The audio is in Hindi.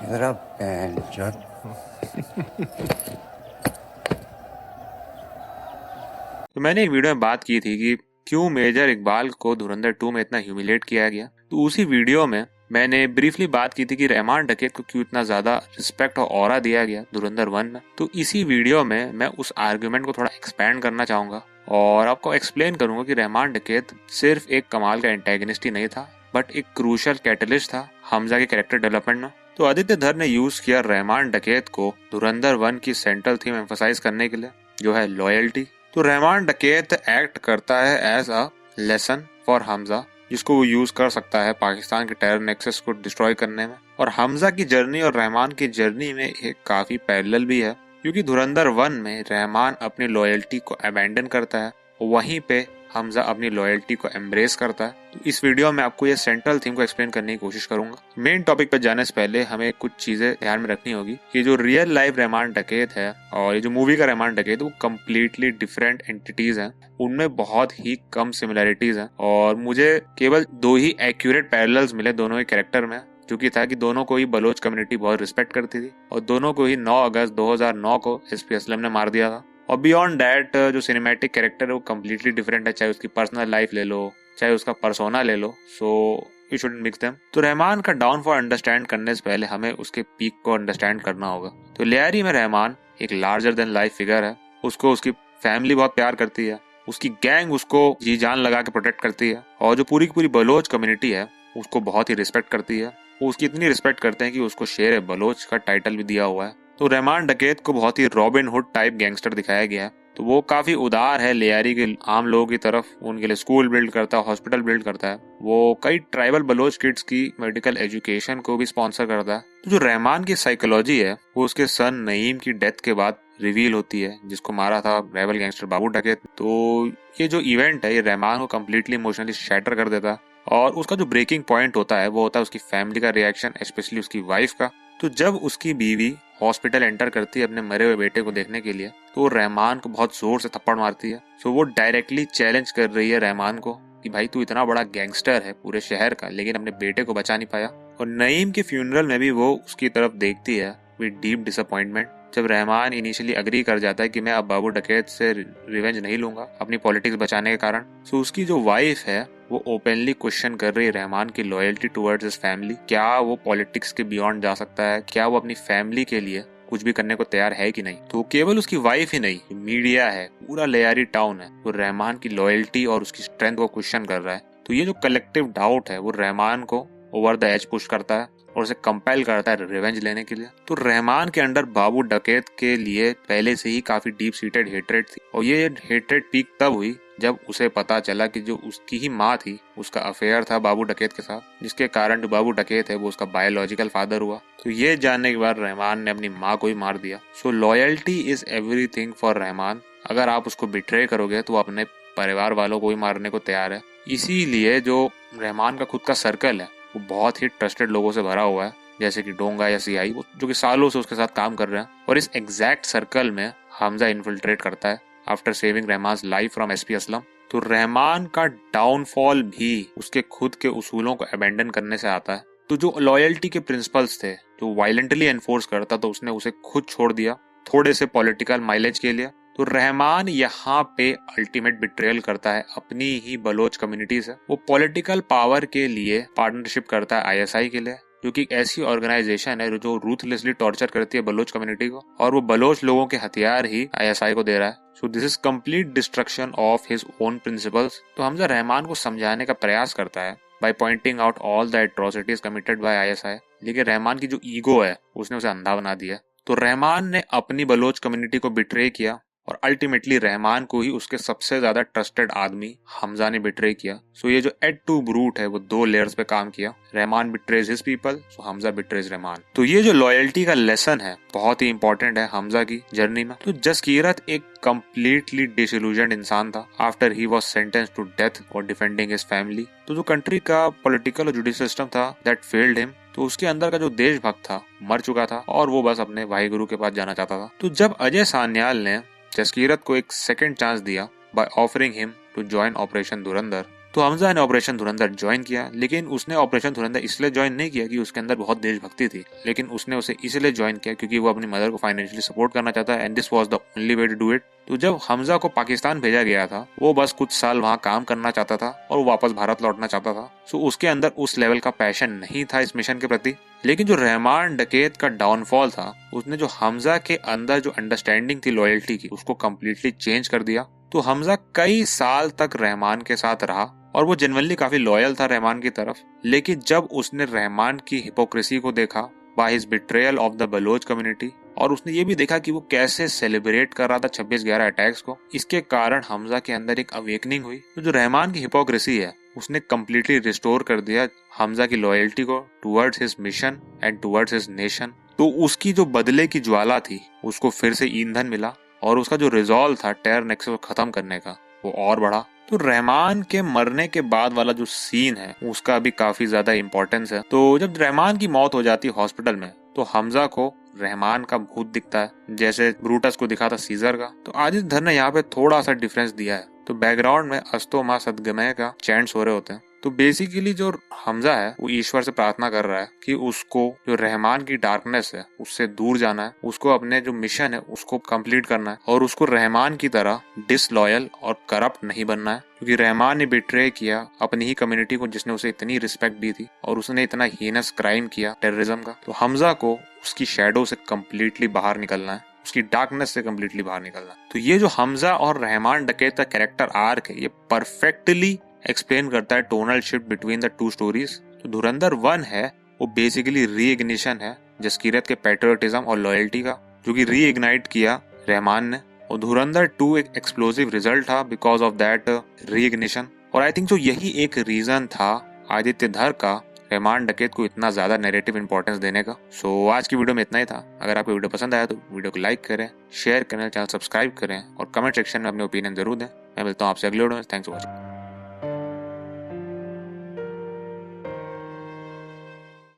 मेरा पैंचर। तो मैंने एक वीडियो में बात की थी कि क्यों मेजर इकबाल को धुरंधर 2 में इतना ह्यूमिलेट किया गया। तो उसी वीडियो में मैंने ब्रीफली बात की थी कि रहमान डकैत को क्यों इतना ज्यादा रिस्पेक्ट और ऑरा दिया गया धुरंधर 1 में। तो इसी वीडियो में मैं उस आर्गुमेंट को थोड़ा एक्सपैंड करना चाहूंगा और आपको एक्सप्लेन करूंगा कि रहमान डकैत सिर्फ एक कमाल का एंटेगनिस्ट ही नहीं था, बट एक क्रूशल कैटलिस्ट था हमजा के कैरेक्टर डेवलपमेंट में। तो आदित्य धर ने यूज किया रहमान डकैत को धुरंधर 1 की सेंट्रल थीम एम्फसाइज करने के लिए, जो है लॉयल्टी। तो रहमान डकैत एक्ट करता है as a lesson for Hamza, जिसको वो यूज कर सकता है पाकिस्तान के टेरर नेक्सस को डिस्ट्रॉय करने में। और हमजा की जर्नी और रहमान की जर्नी में एक काफी पैरेलल भी है, क्योंकि धुरंधर 1 में रहमान अपनी लॉयल्टी को अबैंडन करता है, वहीं पे हमजा अपनी लॉयल्टी को एम्ब्रेस करता है। तो इस वीडियो में आपको ये सेंट्रल थीम को एक्सप्लेन करने की कोशिश करूंगा। मेन टॉपिक पर जाने से पहले हमें कुछ चीजें ध्यान में रखनी होगी कि जो रियल लाइफ रहमान डकैत है और ये जो मूवी का रहमान डकैत है वो कम्प्लीटली डिफरेंट एंटिटीज हैं। उनमें बहुत ही कम सिमिलरिटीज हैं और मुझे केवल 2 ही एक्यूरेट पैरेलल्स मिले दोनों के कैरेक्टर में, जो कि था कि दोनों को ही बलोच कम्युनिटी बहुत रिस्पेक्ट करती थी और दोनों को ही 9 अगस्त 2009 को एसपी असलम ने मार दिया था। और बियॉन्ड दैट जो सिनेमैटिक कैरेक्टर है वो कम्प्लीटली डिफरेंट है, चाहे उसकी पर्सनल लाइफ ले लो चाहे उसका पर्सोना ले लो। So you shouldn't mix them. तो रहमान का डाउनफॉल अंडरस्टैंड करने से पहले हमें उसके पीक को अंडरस्टैंड करना होगा। तो लियारी में रहमान एक लार्जर देन लाइफ फिगर है। उसको उसकी फैमिली बहुत प्यार करती है, उसकी गैंग उसको जी जान लगा के प्रोटेक्ट करती है और जो पूरी की पूरी बलोच कम्युनिटी है उसको बहुत ही रिस्पेक्ट करती है। वो उसकी इतनी रिस्पेक्ट करते हैं कि उसको शेर बलोच का टाइटल भी दिया हुआ है। तो रहमान डकैत को बहुत ही रॉबिन हुड टाइप गैंगस्टर दिखाया गया है। तो वो काफी उदार है लियारी के आम लोगों की तरफ, उनके लिए स्कूल बिल्ड करता है, हॉस्पिटल बिल्ड करता है। वो कई ट्राइबल बलोच किड्स की मेडिकल एजुकेशन को भी स्पॉन्सर करता है। तो जो रहमान की साइकोलॉजी है वो उसके सन नईम की डेथ के बाद रिवील होती है, जिसको मारा था रेबल गैंगस्टर बाबू डकैत। तो ये जो इवेंट है ये रहमान को कम्प्लीटली इमोशनली शैटर कर देता है और उसका जो ब्रेकिंग पॉइंट होता है वो होता है उसकी फैमिली का रिएक्शन, स्पेशली उसकी वाइफ का। तो जब उसकी बीवी हॉस्पिटल एंटर करती है अपने मरे हुए बेटे को देखने के लिए, तो रहमान को बहुत जोर से थप्पड़ मारती है। सो वो डायरेक्टली चैलेंज कर रही है रहमान को कि भाई तू इतना बड़ा गैंगस्टर है पूरे शहर का, लेकिन अपने बेटे को बचा नहीं पाया। और नईम के फ्यूनरल में भी वो उसकी तरफ देखती है विद डीप डिसअपॉइंटमेंट। जब रहमान इनिशियली अग्री कर जाता है कि मैं अब बाबू डकैत से रिवेंज नहीं लूंगा अपनी पॉलिटिक्स बचाने के कारण, सो उसकी जो वाइफ है वो ओपनली क्वेश्चन कर रही है रहमान की लॉयल्टी टुवर्ड्स हिज फैमिली। क्या वो पॉलिटिक्स के बियॉन्ड जा सकता है? क्या वो अपनी फैमिली के लिए कुछ भी करने को तैयार है कि नहीं? तो केवल उसकी वाइफ ही नहीं, मीडिया है, पूरा लियारी टाउन है, वो रहमान की लॉयल्टी और उसकी स्ट्रेंथ को क्वेश्चन कर रहा है। तो ये जो कलेक्टिव डाउट है वो रहमान को ओवर द एज पुश करता है और उसे कंपेल करता है रिवेंज लेने के लिए। तो रहमान के अंडर बाबू डकैत के लिए पहले से ही काफी डीप सीटेड हेट्रेड थी और ये हेट्रेड पीक तब हुई जब उसे पता चला कि जो उसकी ही माँ थी उसका अफेयर था बाबू डकैत के साथ, जिसके कारण जो बाबू डकैत है वो उसका बायोलॉजिकल फादर हुआ। तो ये जानने के बाद रहमान ने अपनी माँ को ही मार दिया। So loyalty is everything for Rahman. अगर आप उसको बिट्रे करोगे तो वो अपने परिवार वालों को ही मारने को तैयार है। इसीलिए जो रहमान का खुद का सर्कल है वो बहुत ही ट्रस्टेड लोगों से भरा हुआ है, जैसे कि डोंगा या सीआई, जो कि सालों से उसके साथ काम कर रहे हैं। और इस एग्जैक्ट सर्कल में हमजा इन्फिल्ट्रेट करता है after saving Rahman life from SP Aslam. तो रहमान का डाउनफॉल भी उसके खुद के उसूलों को अबेंडन करने से आता है। तो जो लॉयल्टी के प्रिंसिपल्स थे जो वायलेंटली एनफोर्स करता तो उसने उसे खुद छोड़ दिया थोड़े से पॉलिटिकल माइलेज के लिए। तो रहमान यहाँ पे अल्टीमेट बिट्रेयल करता है अपनी ही बलोच कम्युनिटी से। वो पॉलिटिकल पावर के लिए पार्टनरशिप करता है आईएसआई के लिए, जो कि एक ऐसी ऑर्गेनाइजेशन है जो रूथलेसली टॉर्चर करती है बलोच कम्युनिटी को, और वो बलोच लोगों के हथियार ही आईएसआई को दे रहा है। So this is complete destruction of his own principles. तो हमजा रहमान को समझाने का प्रयास करता है by pointing out all the atrocities committed by ISI, लेकिन रहमान की जो ईगो है उसने उसे अंधा बना दिया। तो रहमान ने अपनी बलोच कम्युनिटी को बिट्रे किया और अल्टीमेटली रहमान को ही उसके सबसे ज्यादा ट्रस्टेड आदमी हमजा ने बिट्रे किया। सो ये जो एड टू ब्रूट है वो 2 लेयर्स पे काम किया। रहमान बिट्रेज हिज पीपल, सो हमजा बिट्रेज रहमान। तो ये जो लॉयल्टी का लेसन है बहुत ही इंपॉर्टेंट है हमजा की जर्नी में। तो जसकीरत एक कंप्लीटली डिसइल्यूजन्ड इंसान था after he was sentenced to death for defending his family. तो जो कंट्री का पॉलिटिकल और जुडिशियल सिस्टम था दैट फेल्ड हिम, तो उसके अंदर का जो देशभक्त था मर चुका था और वो बस अपने वाहिगुरु के पास जाना चाहता था। तो जब अजय सान्याल ने जसकीरत को एक सेकंड चांस दिया by offering him to join operation Dhurandhar, तो हमजा ने ऑपरेशन धुरंधर ज्वाइन किया, लेकिन उसने ऑपरेशन धुरंधर इसलिए ज्वाइन नहीं किया कि उसके अंदर बहुत देशभक्ति थी, लेकिन उसने उसे इसलिए ज्वाइन किया क्योंकि वो अपनी मदर को फाइनेंशियली सपोर्ट करना चाहता है and this was the only way to do it. तो जब हमजा को पाकिस्तान भेजा गया था, वो बस कुछ साल वहाँ काम करना चाहता था और वो वापस भारत लौटना चाहता था। सो उसके अंदर उस लेवल का पैशन नहीं था इस मिशन के प्रति। लेकिन जो रहमान डकैत का डाउनफॉल था, उसने जो हमजा के अंदर जो अंडरस्टैंडिंग थी लॉयल्टी की, उसको कम्प्लीटली चेंज कर दिया। तो हमजा कई साल तक रहमान के साथ रहा और वो जेन्युइनली काफी लॉयल था रहमान की तरफ। लेकिन जब उसने रहमान की हिपोक्रेसी को देखा by his betrayal of the Baloch community, और उसने ये भी देखा कि वो कैसे सेलिब्रेट कर रहा था 26/11 अटैक्स को, इसके कारण हमजा के अंदर एक अवेकनिंग हुई। तो जो रहमान की हिपोक्रेसी है, उसने कम्प्लीटली रिस्टोर कर दिया हमजा की लॉयल्टी को towards his mission and towards his nation. तो उसकी जो बदले की ज्वाला थी, उसको फिर से ईंधन मिला और उसका जो रिजॉल्व था टेरर नेक्सस को खत्म करने का, वो और बढ़ा। तो रहमान के मरने के बाद वाला जो सीन है, उसका भी काफी ज्यादा इम्पोर्टेंस है। तो जब रहमान की मौत हो जाती है हॉस्पिटल में, तो हमजा को रहमान का भूत दिखता है, जैसे ब्रूटस को दिखा था सीजर का। तो आदित्य धर ने यहाँ पे थोड़ा सा डिफरेंस दिया है। तो बैकग्राउंड में अस्तो मा सदगमय का चैंट्स हो रहे होते हैं। तो बेसिकली जो हमजा है, वो ईश्वर से प्रार्थना कर रहा है कि उसको जो रहमान की डार्कनेस है उससे दूर जाना है, उसको अपने जो मिशन है उसको कंप्लीट करना है और उसको रहमान की तरह डिसलॉयल और करप्ट नहीं बनना है। क्योंकि रहमान ने बिट्रे किया अपनी ही कम्युनिटी को जिसने उसे इतनी रिस्पेक्ट दी थी और उसने इतना हीनस क्राइम किया टेररिज्म का। तो हमजा को उसकी शैडो से कम्प्लीटली बाहर निकलना है, उसकी डार्कनेस से कम्प्लीटली बाहर निकलना है। तो ये जो हमजा और रहमान डकैत का कैरेक्टर आर्क है, ये परफेक्टली एक्सप्लेन करता है tonal shift between the two stories. तो धुरंधर 1 है, वो बेसिकली रीइग्निशन है जसकीरत के पैट्रियोटिज्म और लॉयल्टी का, जो कि रीइग्नाइट किया रहमान ने। और धुरंधर 2 एक एक्सप्लोसिव रिजल्ट था बिकॉज ऑफ दैट रीइग्निशन। और आई थिंक जो यही एक रीजन था आदित्य धर का रहमान डकैत को इतना ज्यादा नैरेटिव इंपॉर्टेंस देने का। सो आज की वीडियो में इतना ही था। अगर आपको वीडियो पसंद आया तो वीडियो को लाइक करें, शेयर करें, चैनल सब्सक्राइब करें और कमेंट सेक्शन में अपने ओपिनियन जरूर दें। मैं मिलता हूँ आपसे अगले वीडियो में। Thanks for watching.